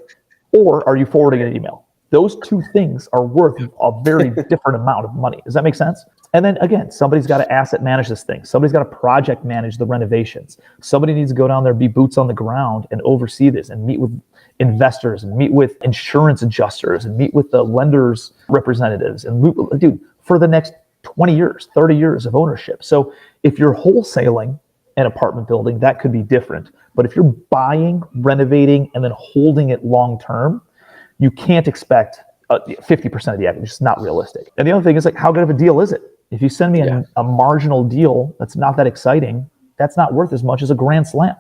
or are you forwarding an email? Those two things are worth a very different amount of money. Does that make sense? And then again, somebody's got to asset manage this thing. Somebody's got to project manage the renovations. Somebody needs to go down there, be boots on the ground and oversee this and meet with investors and meet with insurance adjusters and meet with the lenders representatives and dude, for the next 20 years, 30 years of ownership. So if you're wholesaling an apartment building, that could be different. But if you're buying, renovating, and then holding it long-term, you can't expect 50% of the equity. It's just not realistic. And the other thing is, like, how good of a deal is it? If you send me a marginal deal that's not that exciting, that's not worth as much as a grand slam,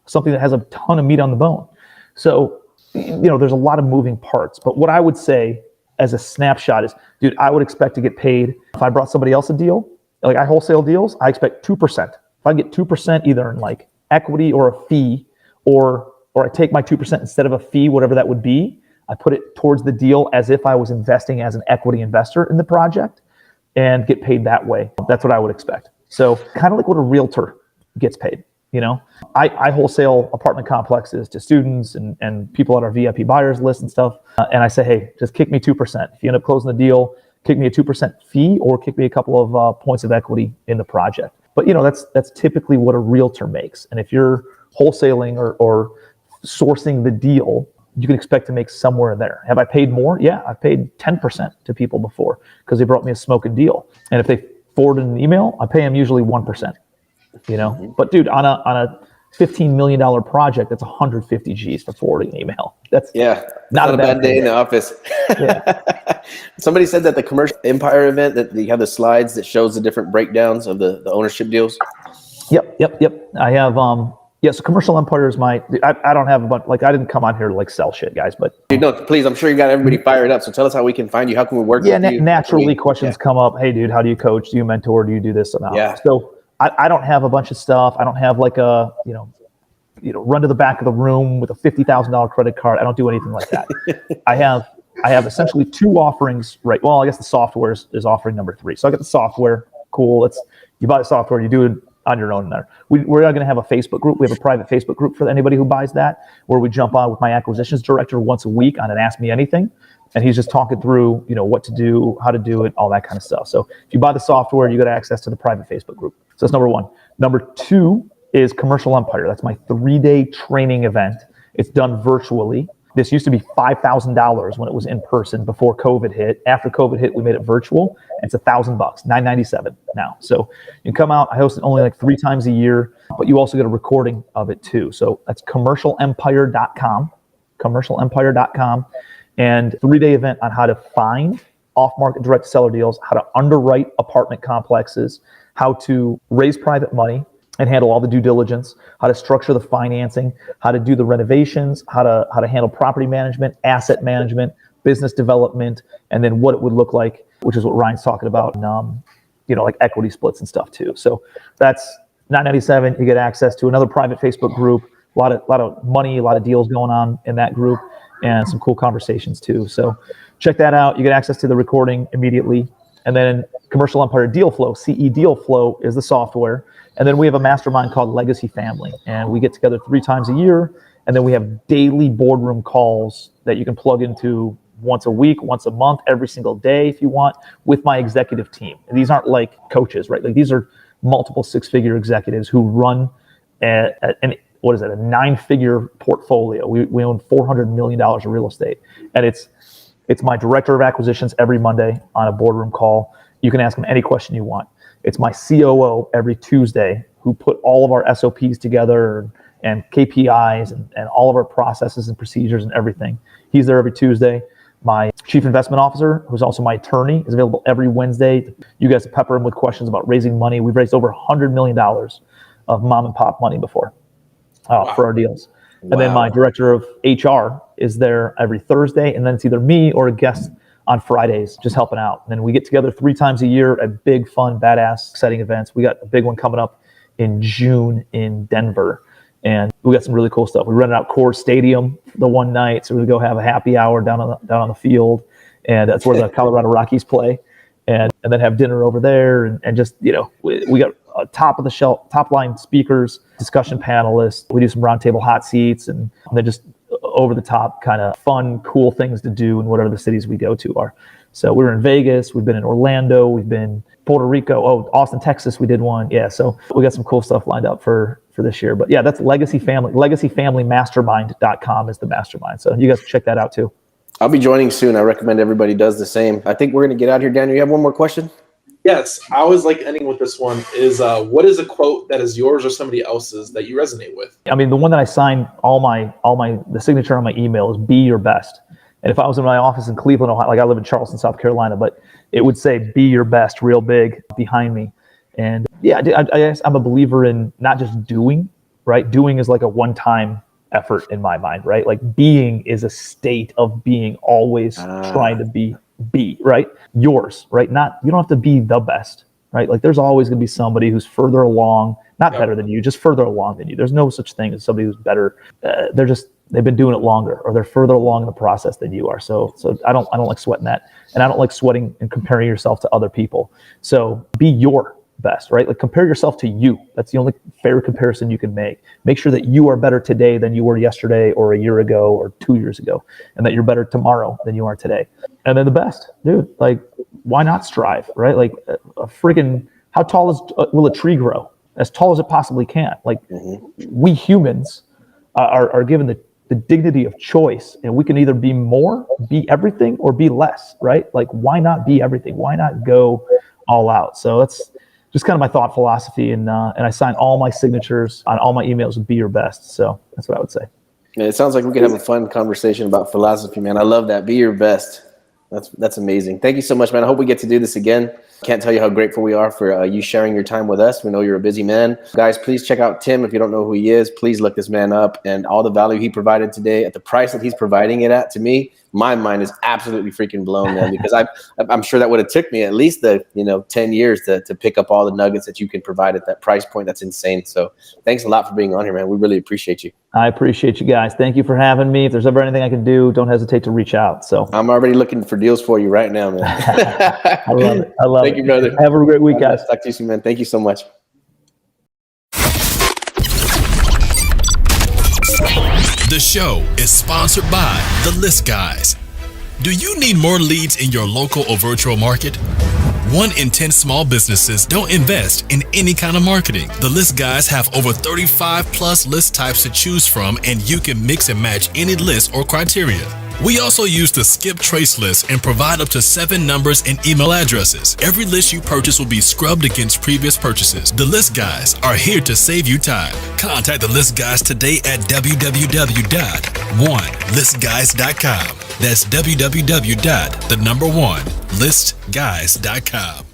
something that has a ton of meat on the bone. So, there's a lot of moving parts. But what I would say as a snapshot is, dude, I would expect to get paid. If I brought somebody else a deal, like I wholesale deals, I expect 2%. If I get 2% either in like equity or a fee, or I take my 2% instead of a fee, whatever that would be, I put it towards the deal as if I was investing as an equity investor in the project and get paid that way. That's what I would expect. So kind of like what a realtor gets paid. I wholesale apartment complexes to students and people on our VIP buyers list and stuff. And I say, hey, just kick me 2%. If you end up closing the deal, kick me a 2% fee or kick me a couple of points of equity in the project. But that's typically what a realtor makes. And if you're wholesaling or sourcing the deal, you can expect to make somewhere there. Have I paid more? Yeah, I've paid 10% to people before because they brought me a smoking deal. And if they forwarded an email, I pay them usually 1%. But dude, on a $15 million project, that's 150 G's for forwarding an email. That's not a bad day in the office. Yeah. Somebody said that the Commercial Empire event, that you have the slides that shows the different breakdowns of the ownership deals. Yep. I have so Commercial Empire is I don't have a bunch, like, I didn't come on here to like sell shit, guys, but dude, no, please, I'm sure you got everybody fired up. So tell us how we can find you. How can we work with you? Naturally questions come up. Hey dude, how do you coach? Do you mentor? Do you do this? So I don't have a bunch of stuff. I don't have like a, run to the back of the room with a $50,000 credit card. I don't do anything like that. I have essentially two offerings, right? Well, I guess the software is offering number 3. So I got the software. Cool. You buy the software, you do it on your own there. We're not going to have a Facebook group. We have a private Facebook group for anybody who buys that, where we jump on with my acquisitions director once a week on an Ask Me Anything. And he's just talking through, what to do, how to do it, all that kind of stuff. So if you buy the software, you get access to the private Facebook group. So that's number 1. Number 2 is Commercial Empire. That's my 3-day training event. It's done virtually. This used to be $5,000 when it was in person before COVID hit. After COVID hit, we made it virtual. It's $1,000, $997 now. So you can come out. I host it only like 3 times a year, but you also get a recording of it too. So that's commercialempire.com, commercialempire.com, and 3-day event on how to find off-market direct seller deals, how to underwrite apartment complexes, how to raise private money and handle all the due diligence, how to structure the financing, how to do the renovations, how to handle property management, asset management, business development, and then what it would look like, which is what Ryan's talking about, like equity splits and stuff too. So that's $997. You get access to another private Facebook group, a lot of money, a lot of deals going on in that group, and some cool conversations too. So check that out. You get access to the recording immediately. And then Commercial Empire Deal Flow, CE Deal Flow is the software. And then we have a mastermind called Legacy Family. And we get together 3 times a year. And then we have daily boardroom calls that you can plug into once a week, once a month, every single day if you want, with my executive team. And these aren't like coaches, right? Like, these are multiple 6-figure executives who run a 9-figure portfolio. We own $400 million of real estate. And it's my director of acquisitions every Monday on a boardroom call. You can ask them any question you want. It's my COO every Tuesday who put all of our SOPs together and KPIs and all of our processes and procedures and everything. He's there every Tuesday. My chief investment officer, who's also my attorney, is available every Wednesday. You guys pepper him with questions about raising money. We've raised over $100 million of mom and pop money before for our deals. Wow. And then my director of HR is there every Thursday, and then it's either me or a guest on Fridays just helping out. And then we get together 3 times a year at big, fun, badass, exciting events. We got a big one coming up in June in Denver, and we got some really cool stuff. We rented out Coors Stadium the one night, so we go have a happy hour down on the field, and that's where the Colorado Rockies play. And then have dinner over there, and just, we got top of the shelf, top line speakers, discussion panelists. We do some roundtable hot seats, and then just over the top kind of fun, cool things to do in whatever the cities we go to are. So we were in Vegas, we've been in Orlando, we've been Puerto Rico, Austin, Texas, we did one. Yeah, so we got some cool stuff lined up for this year. But yeah, that's legacyfamilymastermind.com is the mastermind. So you guys check that out too. I'll be joining soon. I recommend everybody does the same. I think we're going to get out here. Daniel, you have one more question? Yes. I always like ending with this one is what is a quote that is yours or somebody else's that you resonate with? I mean, the one that I sign the signature on my email is be your best. And if I was in my office in Cleveland, Ohio, like I live in Charleston, South Carolina, but it would say be your best real big behind me. And yeah, I'm a believer in not just doing, right? Doing is like a one-time effort in my mind, right? Like being is a state of being, always trying to be, right? Yours, right? Not, you don't have to be the best, right? Like there's always going to be somebody who's further along, not better than you, just further along than you. There's no such thing as somebody who's better. They've been doing it longer, or they're further along in the process than you are. So I don't like sweating that. And I don't like sweating and comparing yourself to other people. So be your best, right? Like compare yourself to you. That's the only fair comparison you can make. Make sure that you are better today than you were yesterday or a year ago or 2 years ago, and that you're better tomorrow than you are today. And then the best, dude, like why not strive, right? Like a freaking, how tall will a tree grow? As tall as it possibly can. Like we humans are given the dignity of choice, and we can either be more, be everything, or be less, right? Like why not be everything? Why not go all out? So that's just kind of my thought philosophy, and I sign all my signatures on all my emails with be your best. So that's what I would say. Man, it sounds like we could have a fun conversation about philosophy, man. I love that. Be your best. That's amazing. Thank you so much, man. I hope we get to do this again. Can't tell you how grateful we are for you sharing your time with us. We know you're a busy man. Guys, please check out Tim. If you don't know who he is, please look this man up, and all the value he provided today at the price that he's providing it at, to me, my mind is absolutely freaking blown, man, because I'm sure that would have took me at least 10 years to pick up all the nuggets that you can provide at that price point. That's insane. So thanks a lot for being on here, man. We really appreciate you. I appreciate you guys. Thank you for having me. If there's ever anything I can do, don't hesitate to reach out. So I'm already looking for deals for you right now, man. I love it. Thank you, brother. Have a great week, guys. Talk to you soon, man. Thank you so much. The show is sponsored by The List Guys. Do you need more leads in your local or virtual market? 1 in 10 small businesses don't invest in any kind of marketing. The List Guys have over 35 plus list types to choose from, and you can mix and match any list or criteria. We also use the skip trace list and provide up to 7 numbers and email addresses. Every list you purchase will be scrubbed against previous purchases. The List Guys are here to save you time. Contact the List Guys today at www.1listguys.com. That's www.1listguys.com.